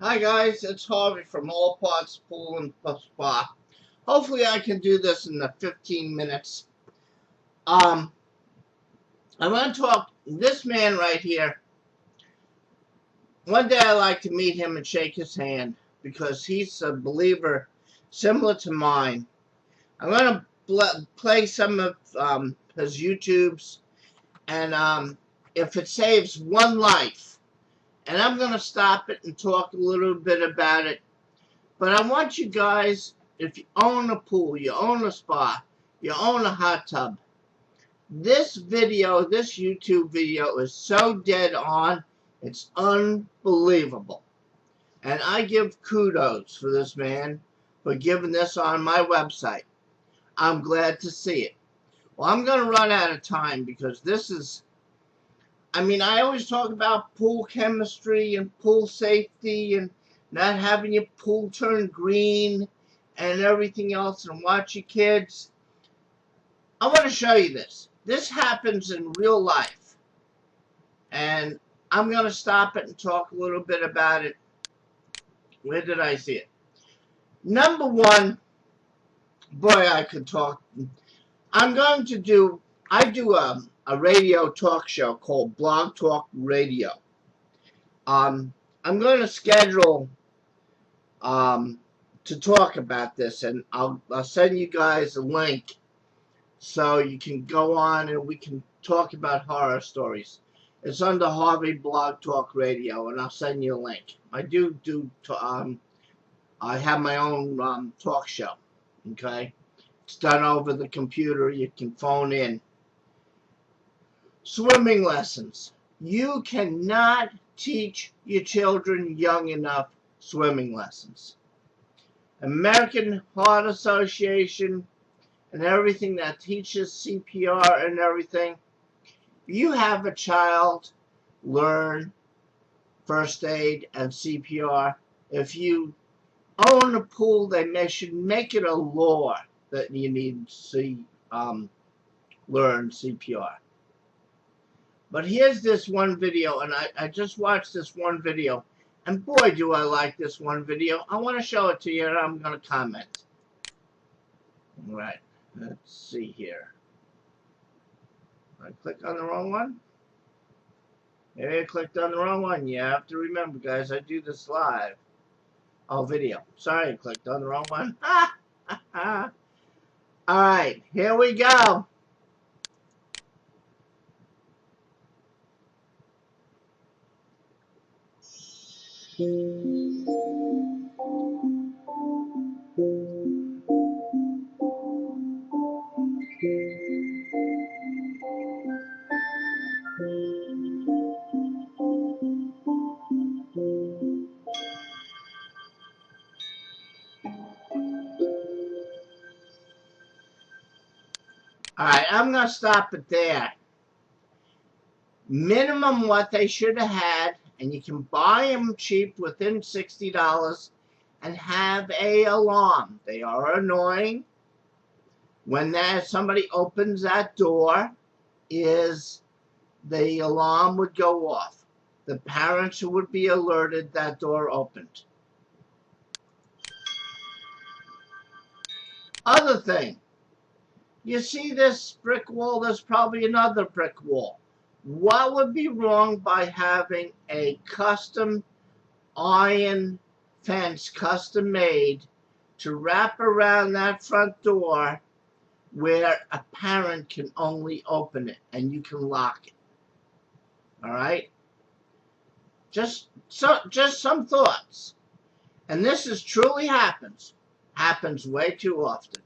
Hi guys, it's Harvey from All Parts Pool and Spa. Hopefully I can do this in the 15 minutes. I want to talk, this man right here, one day I like to meet him and shake his hand because he's a believer similar to mine. I'm going to play some of his YouTubes and if it saves one life, and I'm going to stop it and talk a little bit about it. But I want you guys, if you own a pool, you own a spa, you own a hot tub, this video, this YouTube video is so dead on, it's unbelievable. And I give kudos for this man for giving this on my website. I'm glad to see it. Well, I'm going to run out of time because this is, I always talk about pool chemistry and pool safety and not having your pool turn green and everything else and watch your kids. I want to show you this. This happens in real life. And I'm going to stop it and talk a little bit about it. Where did I see it? Number one, boy, I could talk. I do a radio talk show called Blog Talk Radio. I'm going to schedule to talk about this, and I'll send you guys a link so you can go on and we can talk about horror stories. It's under Harvey Blog Talk Radio, and I'll send you a link. I have my own talk show. Okay, it's done over the computer. You can phone in. Swimming lessons. You cannot teach your children young enough swimming lessons. American Heart Association and everything that teaches CPR and everything. You have a child learn first aid and CPR. If you own a pool, they should make it a law that you need to learn CPR. But here's this one video, and I just watched this one video, and boy, do I like this one video. I want to show it to you, and I'm going to comment. All right, let's see here. I clicked on the wrong one? Maybe I clicked on the wrong one. You have to remember, guys, I do this live. Oh, video. Sorry, I clicked on the wrong one. All right, here we go. All right, I'm going to stop it there. Minimum what they should have had, and you can buy them cheap within $60 and have a alarm. They are annoying. When somebody opens that door, the alarm would go off. The parents would be alerted that door opened. Other thing, you see this brick wall, there's probably another brick wall. What would be wrong by having a custom iron fence, custom made, to wrap around that front door where a parent can only open it and you can lock it? All right? Just some thoughts. And this is truly happens way too often.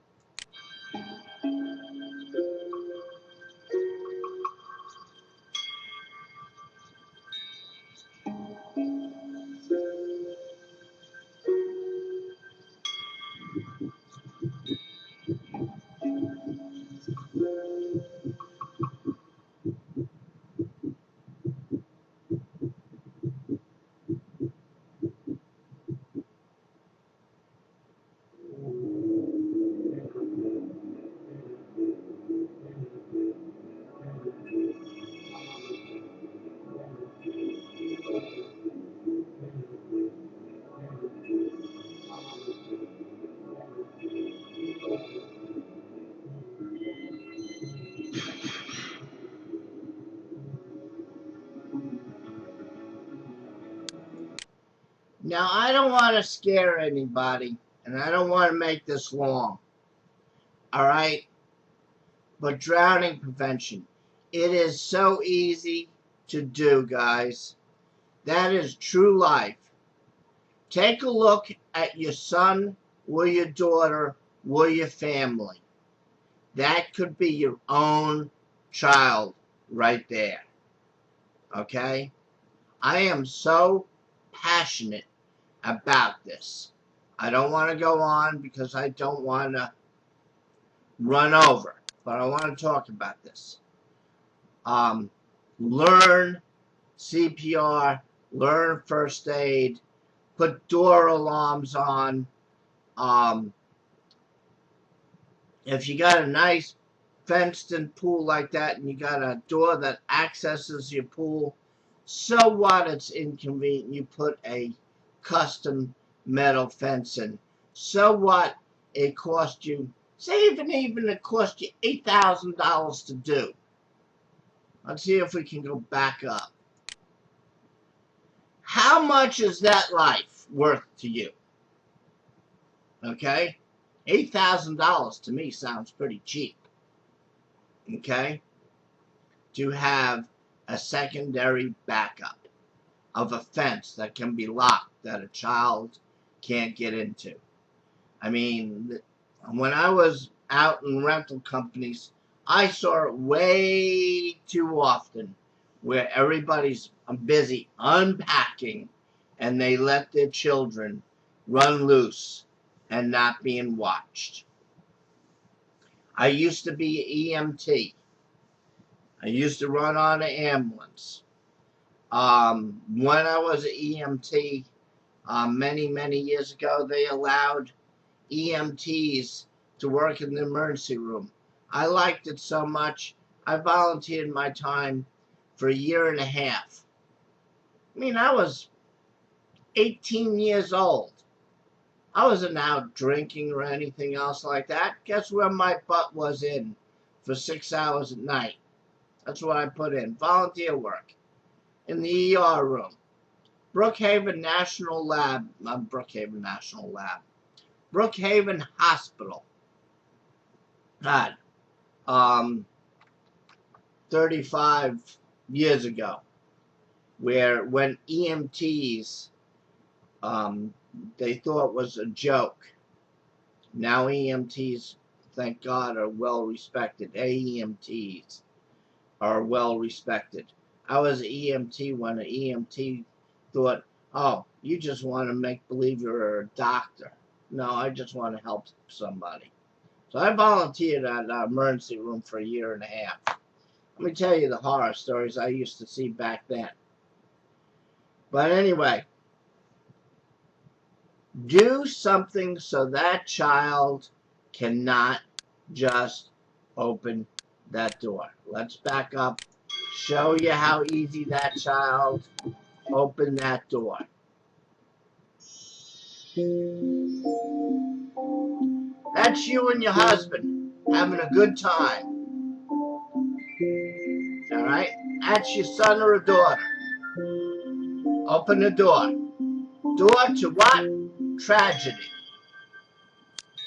Now, I don't want to scare anybody, and I don't want to make this long, all right? But drowning prevention, it is so easy to do, guys. That is true life. Take a look at your son or your daughter or your family. That could be your own child right there, okay? I am so passionate about this. I don't want to go on because I don't want to run over, but I want to talk about this. Learn CPR, learn first aid, put door alarms on. Um, if you got a nice fenced-in pool like that and you got a door that accesses your pool, so what? It's inconvenient. You put a custom metal fence in. So what? It cost you, say even it cost you $8,000 to do. Let's see if we can go back up. How much is that life worth to you? Okay? $8,000 to me sounds pretty cheap. Okay? To have a secondary backup of a fence that can be locked that a child can't get into. I mean, when I was out in rental companies, I saw it way too often where everybody's busy unpacking and they let their children run loose and not being watched. I used to be an EMT. I used to run on an ambulance. When I was an EMT, many years ago, they allowed EMTs to work in the emergency room. I liked it so much, I volunteered my time for a year and a half. I mean, I was 18 years old. I wasn't out drinking or anything else like that. Guess where my butt was in for 6 hours at night? That's what I put in. Volunteer work in the ER room. Brookhaven National Lab. Not Brookhaven National Lab. Brookhaven Hospital. God. 35 years ago, where when EMTs, they thought was a joke. Now EMTs, thank God, are well respected. AEMTs are well respected. I was an EMT when an EMT thought, oh, you just want to make believe you're a doctor. No, I just want to help somebody. So I volunteered at an emergency room for a year and a half. Let me tell you the horror stories I used to see back then. But anyway, do something so that child cannot just open that door. Let's back up, show you how easy that child opened that door. That's you and your husband having a good time. All right? That's your son or a daughter. Open the door. Door to what? Tragedy.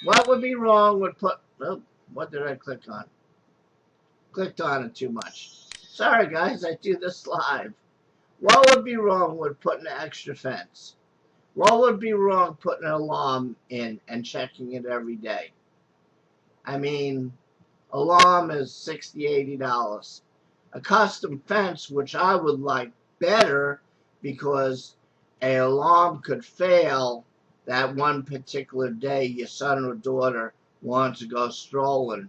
What would be wrong with put... Oh, what did I click on? Clicked on it too much. Sorry, guys, I do this live. What would be wrong with putting an extra fence? What would be wrong putting an alarm in and checking it every day? I mean, alarm is $60, $80. A custom fence, which I would like better because an alarm could fail that one particular day your son or daughter wants to go strolling,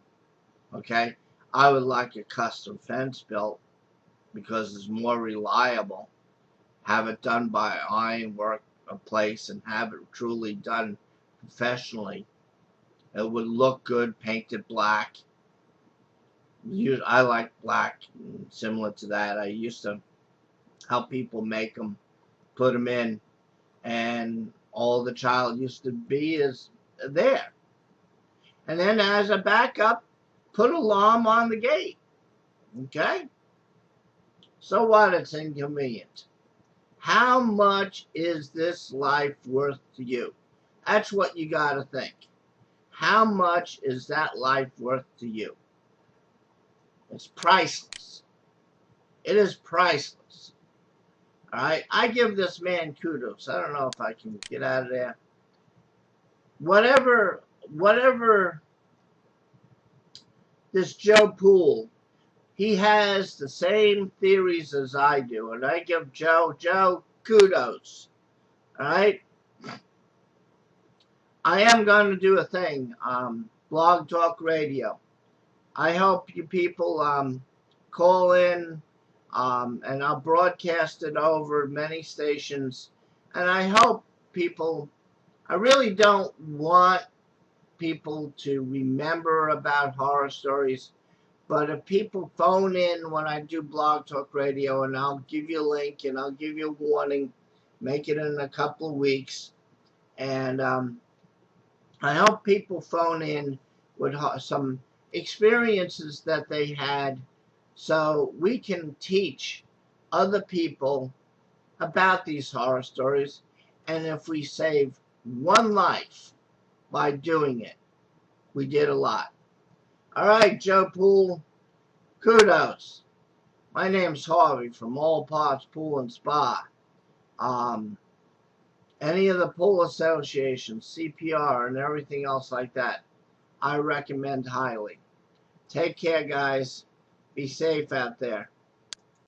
okay? I would like a custom fence built because it's more reliable. Have it done by ironwork a place and have it truly done professionally. It would look good, painted black. I like black, similar to that. I used to help people make them, put them in, and all the child used to be is there. And then as a backup, put alarm on the gate. Okay? So what? It's inconvenient. How much is this life worth to you? That's what you got to think. How much is that life worth to you? It's priceless. It is priceless. All right. I give this man kudos. I don't know if I can get out of there. Whatever this Joe Poole, he has the same theories as I do, and I give Joe kudos. All right. I am going to do a thing, Blog Talk Radio. I hope you people call in, and I'll broadcast it over many stations. And I hope people, I really don't want people to remember about horror stories, but if people phone in when I do Blog Talk Radio, and I'll give you a link and I'll give you a warning, make it in a couple of weeks, and I hope people phone in with some experiences that they had so we can teach other people about these horror stories. And if we save one life by doing it, we did a lot. All right, Joe Poole, kudos. My name's Harvey from All Parts Pool and Spa. Any of the pool associations, CPR, and everything else like that, I recommend highly. Take care, guys. Be safe out there.